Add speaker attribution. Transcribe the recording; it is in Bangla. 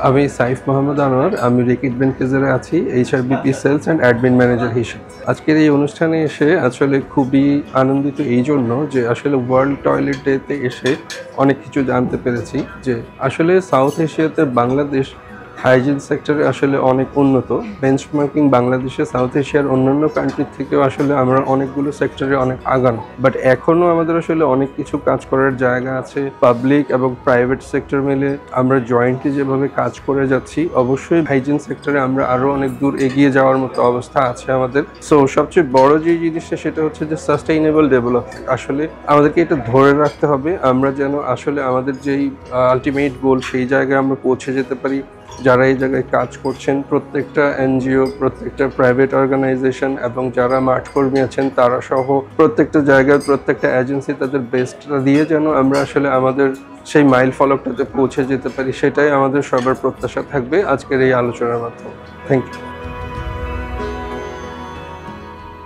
Speaker 1: আমি সাইফ মোহাম্মদ আনোয়ার। আমি রেকিট ব্যাংকেজে আছি এইচআরবিপি সেলস অ্যান্ড অ্যাডমিন ম্যানেজার হিসেবে। আজকের এই অনুষ্ঠানে এসে আসলে খুবই আনন্দিত এই জন্য যে আসলে ওয়ার্ল্ড টয়লেট ডেতে এসে অনেক কিছু জানতে পেরেছি যে আসলে সাউথ এশিয়াতে বাংলাদেশ হাইজিন সেক্টরে আসলে অনেক উন্নত। বেঞ্চমার্কিং বাংলাদেশে সাউথ এশিয়ার অন্যান্য কান্ট্রির থেকেও আসলে আমরা অনেকগুলো সেক্টরে অনেক আগানো, বাট এখনও আমাদের আসলে অনেক কিছু কাজ করার জায়গা আছে। পাবলিক এবং প্রাইভেট সেক্টর মিলে আমরা জয়েন্টলি যেভাবে কাজ করে যাচ্ছি, অবশ্যই হাইজিন সেক্টরে আমরা আরও অনেক দূর এগিয়ে যাওয়ার মতো অবস্থা আছে আমাদের। সো সবচেয়ে বড় যে জিনিসটা সেটা হচ্ছে যে সাস্টেইনেবল ডেভেলপমেন্ট। আসলে আমাদেরকে এটা ধরে রাখতে হবে আমরা যেন আসলে আমাদের যেই আলটিমেট গোল সেই জায়গায় আমরা পৌঁছে যেতে পারি। যারা এই জায়গায় কাজ করছেন প্রত্যেকটা এনজিও, প্রত্যেকটা প্রাইভেট অর্গানাইজেশন এবং যারা মাঠকর্মী আছেন তারা সহ প্রত্যেকটা জায়গায় প্রত্যেকটা এজেন্সি তাদের বেস্টটা দিয়ে যেন আমরা আসলে আমাদের সেই মাইল ফলকটাতে পৌঁছে যেতে পারি, সেটাই আমাদের সবার প্রত্যাশা থাকবে আজকের এই আলোচনার মাধ্যমে। Thank you.